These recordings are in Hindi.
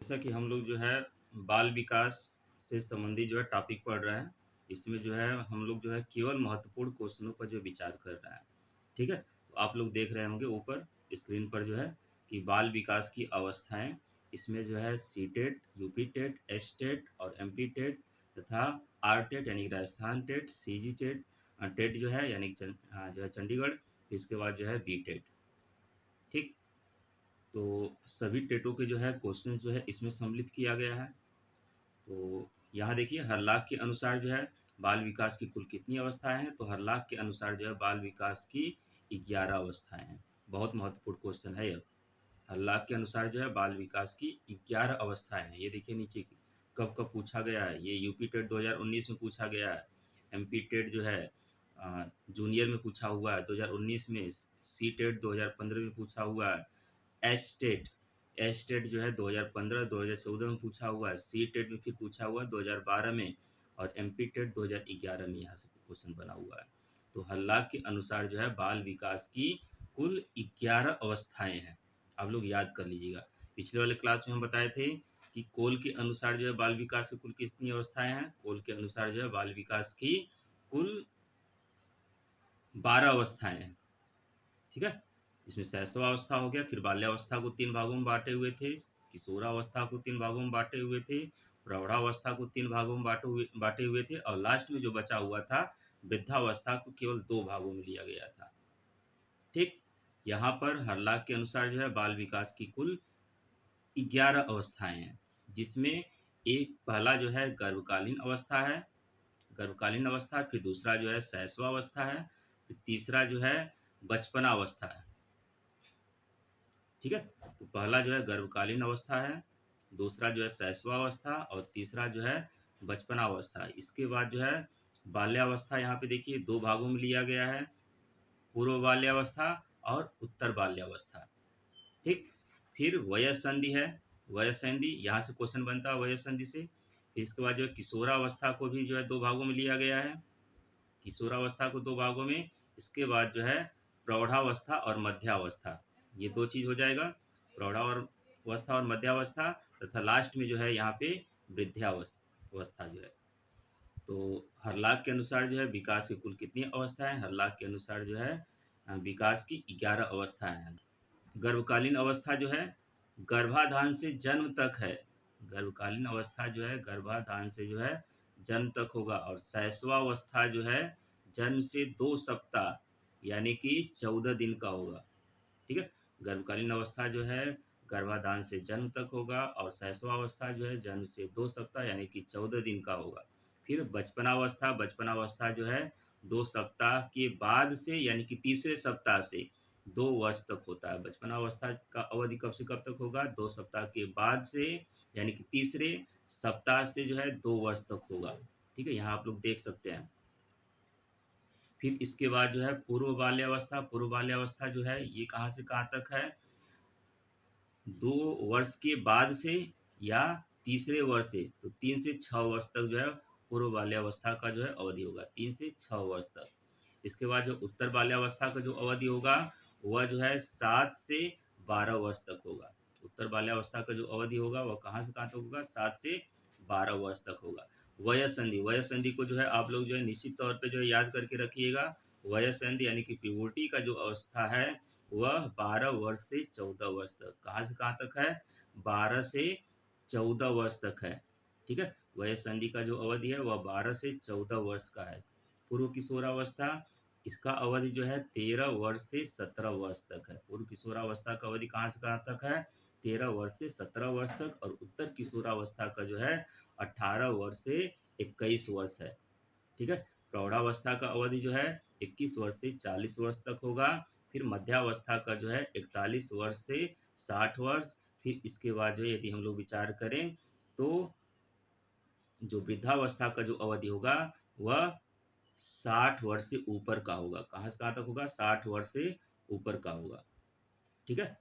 जैसा कि हम लोग जो है बाल विकास से संबंधित जो है टॉपिक पढ़ रहे हैं, इसमें जो है हम लोग जो है केवल महत्वपूर्ण क्वेश्चनों पर जो विचार कर रहे हैं। ठीक है? तो आप लोग देख रहे होंगे ऊपर स्क्रीन पर जो है कि बाल विकास की अवस्थाएँ, इसमें जो है सी-टेट, यूपी-टेट, एस-टेट और एमपी-टेट तथा आर-टेट यानी कि राजस्थान टेट, सीजी-टेट टेट जो है यानी कि जो है चंडीगढ़, इसके बाद जो है बी-टेट। ठीक? तो सभी टेटों के जो है क्वेश्चंस जो है इसमें सम्मिलित किया गया है। तो यहाँ देखिए हर लाख के अनुसार जो है बाल विकास की कुल कितनी अवस्थाएँ हैं, तो हर लाख के अनुसार जो है बाल विकास की 11 अवस्थाएँ हैं। बहुत महत्वपूर्ण क्वेश्चन है यह। हर लाख के अनुसार जो है बाल विकास की 11 अवस्थाएँ हैं। ये देखिए नीचे की कब-कब पूछा गया है। ये यूपी टेट 2019 में पूछा गया है। एमपी टेट जो है जूनियर में पूछा हुआ है 2019 में। सी टेट 2015 में पूछा हुआ है। एच-टेट एच-टेट जो है 2015, 2014 में पूछा हुआ है। सी-टेट में फिर पूछा हुआ है 2012 में और एमपी-टेट 2011 में यहाँ से क्वेश्चन बना हुआ है। तो हल्ला के अनुसार जो है बाल विकास की कुल 11 अवस्थाएँ हैं। आप लोग याद कर लीजिएगा। पिछले वाले क्लास में हम बताए थे कि कोल के अनुसार जो है बाल विकास की कुल कितनी अवस्थाएँ हैं? कोल के अनुसार जो है बाल विकास की कुल 12 अवस्थाएँ हैं। ठीक है? इसमें शैशवावस्था हो गया, फिर बाल्यावस्था को 3 भागों में बाँटे हुए थे, किशोरावस्था को 3 भागों में बाँटे हुए थे, प्रौढ़ावस्था को 3 भागों में बाँटे हुए थे और लास्ट में जो बचा हुआ था, वृद्धावस्था को केवल 2 भागों में लिया गया था। ठीक? यहाँ पर हर लाख के अनुसार जो है बाल विकास की कुल 11 अवस्थाएँ हैं, जिसमें एक पहला जो है गर्भकालीन अवस्था है, गर्भकालीन अवस्था, फिर दूसरा जो है शैशवावस्था है, फिर तीसरा जो है बचपना अवस्था है। ठीक है? तो पहला जो है गर्भकालीन अवस्था है, दूसरा जो है शैशवावस्था और तीसरा जो है बचपनावस्था। इसके बाद जो है बाल्यावस्था यहाँ पे देखिए 2 भागों में लिया गया है, पूर्व बाल्यावस्था और उत्तर बाल्यावस्था। ठीक? फिर वयःसंधि है, वयःसंधि यहाँ से क्वेश्चन बनता है वयःसंधि से। फिर इसके बाद जो है किशोरावस्था को भी जो है 2 भागों में लिया गया है, किशोरावस्था को 2 भागों में। इसके बाद जो है प्रौढ़ावस्था और मध्यावस्था, ये 2 चीज़ हो जाएगा, प्रौढ़ावस्था और मध्यावस्था तथा लास्ट में जो है यहाँ पे वृद्धावस्था जो है। तो हर लाख के अनुसार जो है विकास की कुल कितनी अवस्थाएँ हैं? हर लाख के अनुसार जो है विकास की 11 अवस्थाएँ हैं। गर्भकालीन अवस्था जो है गर्भाधान से जन्म तक है। गर्भकालीन अवस्था जो है गर्भाधान से जो है जन्म तक होगा और शैशवावस्था जो है जन्म से 2 सप्ताह यानी कि 14 दिन का होगा। ठीक है? गर्भकालीन अवस्था जो है गर्भाधान से जन्म तक होगा और शैशवावस्था जो है जन्म से 2 सप्ताह यानी कि 14 दिन का होगा। फिर बचपनावस्था, बचपनावस्था जो है 2 सप्ताह के बाद से यानी कि तीसरे सप्ताह से 2 वर्ष तक होता है। बचपनावस्था का अवधि कब से कब तक होगा? 2 सप्ताह के बाद से यानी कि तीसरे सप्ताह से जो है 2 वर्ष तक होगा। ठीक है? यहाँ आप लोग देख सकते हैं। फिर इसके बाद जो है पूर्व बाल्यावस्था जो है ये कहाँ से कहाँ तक है? 2 वर्ष के बाद से या तीसरे वर्ष से, तो 3 से 6 वर्ष तक जो है पूर्व बाल्यावस्था का जो है अवधि होगा, 3 से 6 वर्ष तक। इसके बाद जो उत्तर बाल्यावस्था का जो अवधि होगा, वह जो है 7 से 12 वर्ष तक होगा। उत्तर बाल्यावस्था का जो अवधि होगा, वह कहाँ से कहाँ तक होगा? 7 से 12 वर्ष तक होगा। वयःसंधि, वयःसंधि को जो है आप लोग जो है निश्चित तौर पे जो है याद करके रखिएगा। वयःसंधि यानी कि प्यूबर्टी का जो अवस्था है वह 12 वर्ष से 14 वर्ष तक। कहाँ से कहाँ तक है? 12 से 14 वर्ष तक है। ठीक है? वयःसंधि का जो अवधि है वह 12 से 14 वर्ष का है। पूर्व किशोरावस्था, इसका अवधि जो है 13 वर्ष से 17 वर्ष तक है। पूर्व किशोरावस्था का अवधि कहाँ से कहाँ तक है? 13 वर्ष से 17 वर्ष तक और उत्तर किशोरावस्था का जो है 18 वर्ष से 21 वर्ष है। ठीक है? प्रौढ़ावस्था का अवधि जो है 21 वर्ष से 40 वर्ष तक होगा। फिर मध्यावस्था का जो है 41 वर्ष से 60 वर्ष। फिर इसके बाद जो है यदि हम लोग विचार करें तो जो वृद्धावस्था का जो अवधि होगा वह 60 वर्ष से ऊपर का होगा। कहाँ से कहाँ तक होगा? 60 वर्ष से ऊपर का होगा। ठीक है?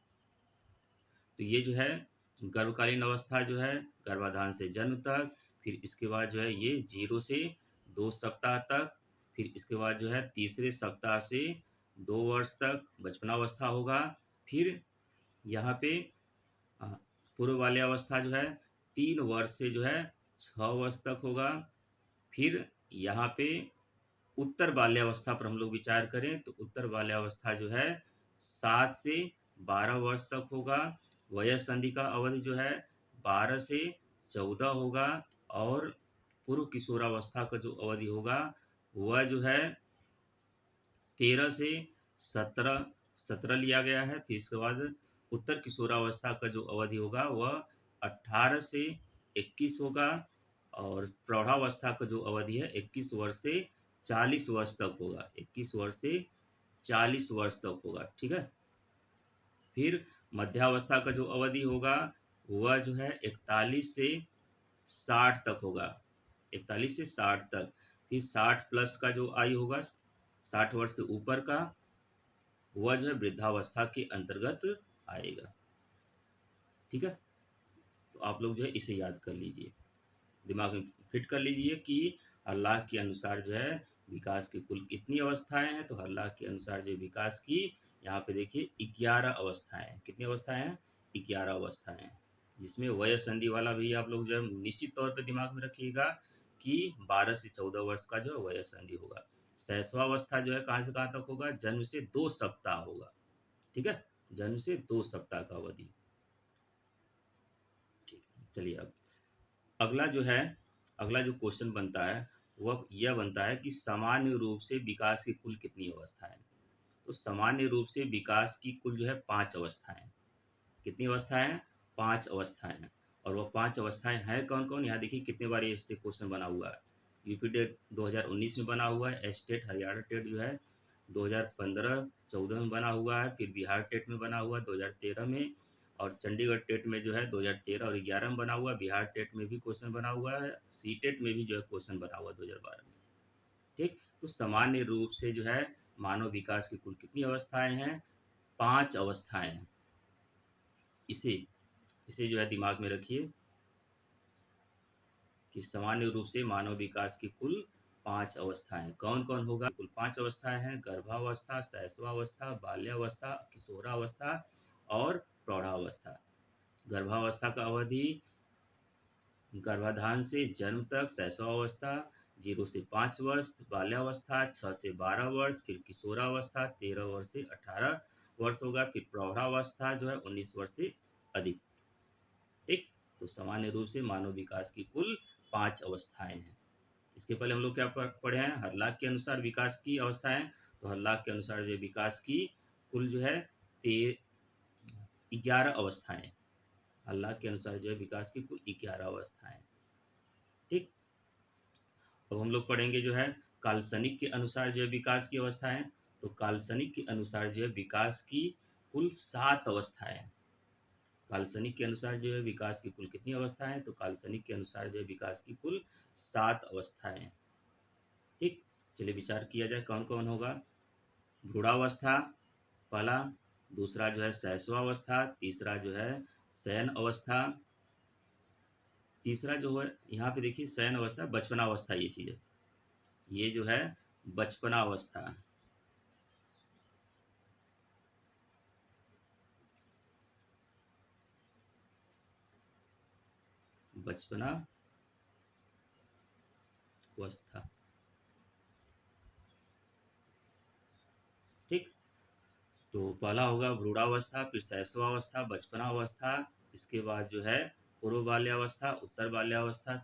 तो ये जो है गर्भकालीन अवस्था जो है गर्भाधान से जन्म तक, फिर इसके बाद जो है ये 0 से 2 सप्ताह तक, फिर इसके बाद जो है तीसरे सप्ताह से 2 वर्ष तक बचपनावस्था होगा। फिर यहाँ पे अ, पूर्व बाल्यावस्था जो है 3 वर्ष से जो है 6 वर्ष तक होगा। फिर यहाँ पे उत्तर बाल्यावस्था पर हम लोग विचार करें तो उत्तर बाल्यावस्था जो है 7 से 12 वर्ष तक होगा। वयस संधि का अवधि जो है 12 से 14 होगा। और पूर्व किशोरावस्था का जो अवधि होगा वह जो है 13 से 17 लिया गया है। फिर इसके बाद उत्तर किशोरावस्था का जो अवधि होगा वह 18 से 21 होगा। और प्रौढ़ावस्था का जो अवधि है 21 वर्ष से 40 वर्ष तक होगा। 21 वर्ष से 40 वर्ष तक होगा, ठीक है। फिर मध्यावस्था का जो अवधि होगा वह जो है 41 से 60 तक होगा। 41 से 60 तक। फिर 60+ का जो आयु होगा 60 वर्ष से ऊपर का वह जो है वृद्धावस्था के अंतर्गत आएगा, ठीक है। तो आप लोग जो है इसे याद कर लीजिए, दिमाग में फिट कर लीजिए कि अल्लाह के अनुसार जो है विकास की कुल कितनी अवस्थाएं हैं। तो अल्लाह के अनुसार जो विकास की यहाँ पे देखिए 11 अवस्थाएं हैं। कितनी अवस्थाएं हैं? 11 अवस्थाएं हैं, जिसमें वय संधि वाला भी आप लोग जो है निश्चित तौर पे दिमाग में रखिएगा कि 12 से 14 वर्ष का जो है वय संधि होगा। शैशवावस्था जो है कहाँ से कहाँ तक होगा? जन्म से 2 सप्ताह होगा, ठीक है। जन्म से 2 सप्ताह का अवधि, ठीक है। चलिए अब अगला जो है, अगला जो क्वेश्चन बनता है वह यह बनता है कि सामान्य रूप से विकास की कुल कितनी अवस्थाएं? तो सामान्य रूप से विकास की कुल जो है 5 अवस्थाएं। कितनी अवस्थाएं हैं? 5 अवस्थाएं हैं। और वह 5 अवस्थाएं हैं कौन कौन? यहाँ देखिए कितने बार ये इससे क्वेश्चन बना हुआ है। यूपी टेट 2019 में बना हुआ है। स्टेट हरियाणा टेट जो है 2015-14 में बना हुआ है। फिर बिहार टेट में बना हुआ है 2013 में। और चंडीगढ़ टेट में जो है 2013 और 11 में बना हुआ है। बिहार टेट में भी क्वेश्चन बना हुआ है। सी टेट में भी जो है क्वेश्चन बना हुआ है 2012 में, ठीक। तो सामान्य रूप से जो है मानव विकास की कुल कितनी अवस्थाएं हैं? 5 अवस्थाएं हैं। इसे इसे जो है दिमाग में रखिए कि सामान्य रूप से मानव विकास की कुल 5 अवस्थाएं कौन कौन होगा? कुल 5 अवस्थाएं हैं: गर्भावस्था, शैशवावस्था, बाल्यावस्था, किशोरावस्था और प्रौढ़ावस्था। गर्भावस्था का अवधि गर्भाधान से जन्म तक, शैशवावस्था 0 से 5 वर्ष, बाल्यावस्था 6 से 12 वर्ष, फिर किशोरावस्था 13 वर्ष से 18 वर्ष होगा। फिर प्रौढ़ावस्था जो है 19 वर्ष से अधिक, ठीक। तो सामान्य रूप से मानव विकास की कुल 5 अवस्थाएं हैं। इसके पहले हम लोग क्या पढ़े हैं? हर्लाक के अनुसार विकास की अवस्थाएं। तो हर्लाक के अनुसार जो विकास की कुल जो है 11 अवस्थाएं। अल्लाह के अनुसार जो है विकास की कुल 11 अवस्थाएं, ठीक। अब हम लोग पढ़ेंगे जो है काल्पनिक के अनुसार जो है विकास की अवस्थाएं। तो काल्पनिक के अनुसार जो है विकास की कुल 7 अवस्थाएं। काल्पनिक के अनुसार जो है विकास की कुल कितनी अवस्थाएं हैं? तो काल्पनिक के अनुसार जो है विकास की कुल 7 अवस्थाएं हैं, ठीक। चलिए विचार किया जाए कौन कौन होगा। भ्रूणावस्था पहला, दूसरा जो है शैशवावस्था, तीसरा जो है शयन अवस्था, तीसरा जो है यहाँ पे देखिए शयन अवस्था, बचपनावस्था, ये चीज़ है, ये जो है बचपनावस्था, बचपनावस्था, ठीक। तो पहला होगा भ्रूणावस्था, फिर शैशवावस्था, बचपनावस्था, इसके बाद जो है पूर्व बाल्यावस्था, उत्तर बाल्यावस्था,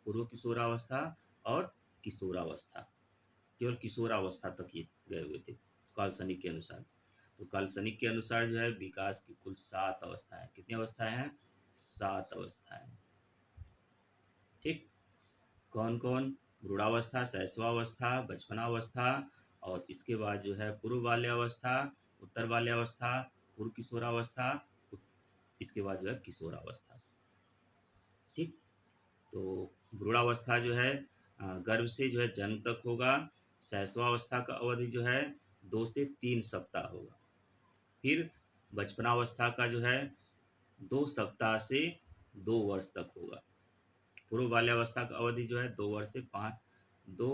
पूर्व किशोरावस्था और किशोरावस्था। केवल किशोरावस्था तक ये गए हुए थे काल्पनिक के अनुसार। तो काल्पनिक के अनुसार जो है विकास की कुल 7 अवस्थाएं। कितनी अवस्थाएं हैं? 7 अवस्थाएं, ठीक। कौन कौन? भ्रूणावस्था, शैशवावस्था, बचपनावस्था और इसके बाद जो है पूर्व बाल्यावस्था, उत्तर बाल्यावस्था, पूर्व किशोरावस्था, इसके बाद जो है किशोरावस्था, ठीक। तो भ्रूणावस्था जो है गर्भ से जो है जन्म तक होगा। शैशवावस्था का अवधि जो है 2 से 3 सप्ताह होगा। फिर बचपनावस्था का जो है 2 सप्ताह से 2 वर्ष तक होगा। पूर्व बाल्यावस्था का अवधि जो है 2 वर्ष से 5 दो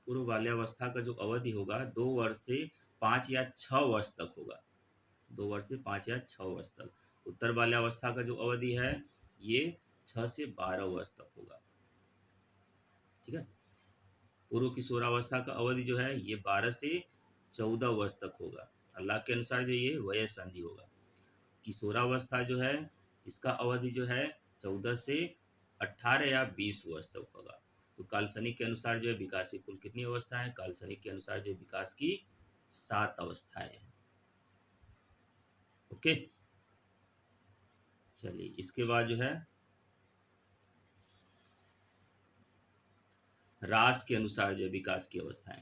पूर्व बाल्यावस्था का जो अवधि होगा 2 वर्ष से 5 या 6 वर्ष तक होगा। 2 वर्ष से 5 या 6 वर्ष तक। उत्तर बाल्यावस्था का जो अवधि है ये 6 से 12 वर्ष तक होगा। ठीक है। पूर्व किशोरावस्था का अवधि जो है ये 12 से 14 वर्ष तक होगा। अल्लाह के अनुसार जो ये वयः संधि होगा। किशोरावस्था जो है इसका अवधि जो है 14 से 18 या 20 वर्ष तक होगा। तो कालसनिक के अनुसार जो है विकास की कुल कितनी अवस्थाएं हैं? कालसनिक के अनुसार जो विकास की 7 अवस्थाएं हैं। ओके, चलिए इसके बाद जो है रास के अनुसार जो है विकास की अवस्थाएं।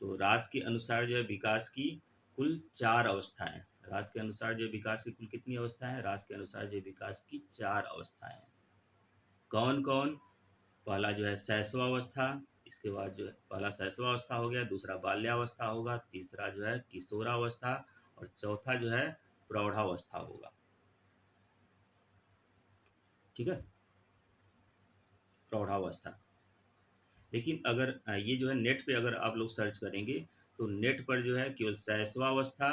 तो रास के अनुसार जो है विकास की कुल 4 अवस्थाएं। रास के अनुसार जो विकास की कुल कितनी अवस्थाएं हैं? रास के अनुसार जो विकास की 4 अवस्थाएं हैं। कौन कौन? पहला जो है शैशवावस्था, इसके बाद जो है पहला शैशवावस्था हो गया, दूसरा बाल्यावस्था होगा, तीसरा जो है किशोरावस्था और चौथा जो है प्रौढ़ावस्था होगा। ठीक है, प्रौढ़ावस्था। लेकिन अगर ये जो है नेट पे अगर आप लोग सर्च करेंगे तो नेट पर जो है केवल शैशवावस्था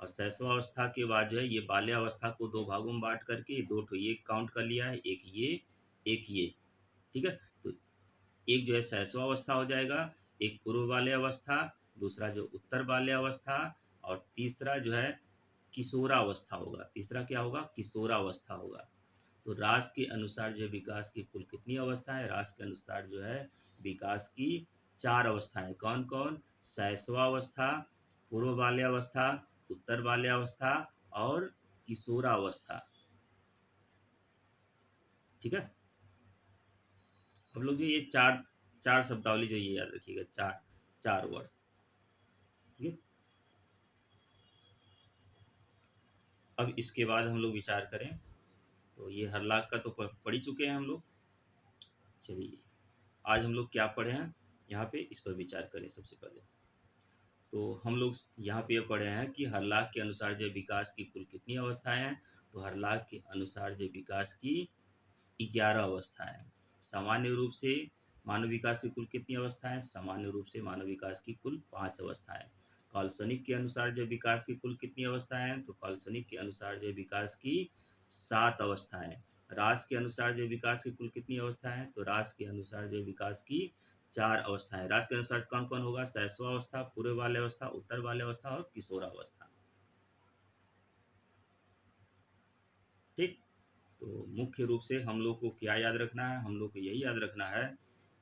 और शैशवावस्था के बाद जो है ये बाल्यावस्था को 2 भागों में बांट करके 2 ठो ये काउंट कर लिया है, एक ये एक ये। ठीक है, तो एक जो है शैशवावस्था हो जाएगा, एक पूर्व बाल्यावस्था, दूसरा जो उत्तर बाल्यावस्था और तीसरा जो है किशोरावस्था होगा। तीसरा क्या होगा? किशोरावस्था होगा। तो रास के अनुसार जो है विकास की कुल कितनी अवस्थाएं? रास के अनुसार जो है विकास की 4 अवस्थाएं। कौन कौन? शैशवावस्था, पूर्व बाल्यावस्था, उत्तर बाल्यावस्था और किशोरावस्था। ठीक है, हम लोग जो ये चार चार शब्दावली जो ये याद रखिएगा, चार चार वर्ष। ठीक है, अब इसके बाद हम लोग विचार करें तो ये हरलाख का तो पढ़ ही चुके हैं हम लोग। चलिए आज हम लोग क्या पढ़े हैं यहाँ पे इस पर विचार करें। सबसे पहले तो हम लोग यहाँ पे ये पढ़े हैं कि हर लाख के अनुसार जो विकास की कुल कितनी अवस्थाएं हैं। तो हर लाख के अनुसार जो विकास की 11 अवस्थाएं। सामान्य रूप से मानव विकास की कुल कितनी अवस्थाएं? सामान्य रूप से मानव विकास की कुल 5 अवस्थाएं। काल्पनिक के अनुसार जो विकास की कुल कितनी अवस्थाएं हैं? तो काल्पनिक के अनुसार जो विकास की 7 अवस्थाएं। रास के अनुसार जो विकास की कुल कितनी अवस्थाएं हैं? तो रास के अनुसार जो विकास की 4 अवस्थाएं। रास के अनुसार कौन कौन होगा? शैशवावस्था, पूर्व बाल्यावस्था, उत्तर बाल्यावस्था और किशोरावस्था। ठीक, तो मुख्य रूप से हम लोग को क्या याद रखना है? हम लोग को यही याद रखना है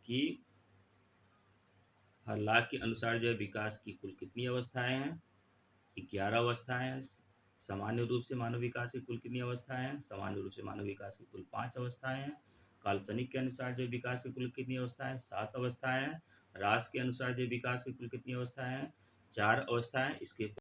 कि हर लाख के अनुसार जो है विकास की कुल कितनी अवस्थाएं हैं? 11 अवस्थाएं हैं। सामान्य रूप से मानव विकास की कुल कितनी अवस्थाएं हैं? सामान्य रूप से मानव विकास की कुल 5 अवस्थाएं हैं। काल्पनिक के अनुसार जो विकास की कुल कितनी अवस्थाएं हैं? 7 अवस्थाएं हैं। रास के अनुसार जो विकास की कुल कितनी अवस्थाएं हैं? 4 अवस्थाएं। इसके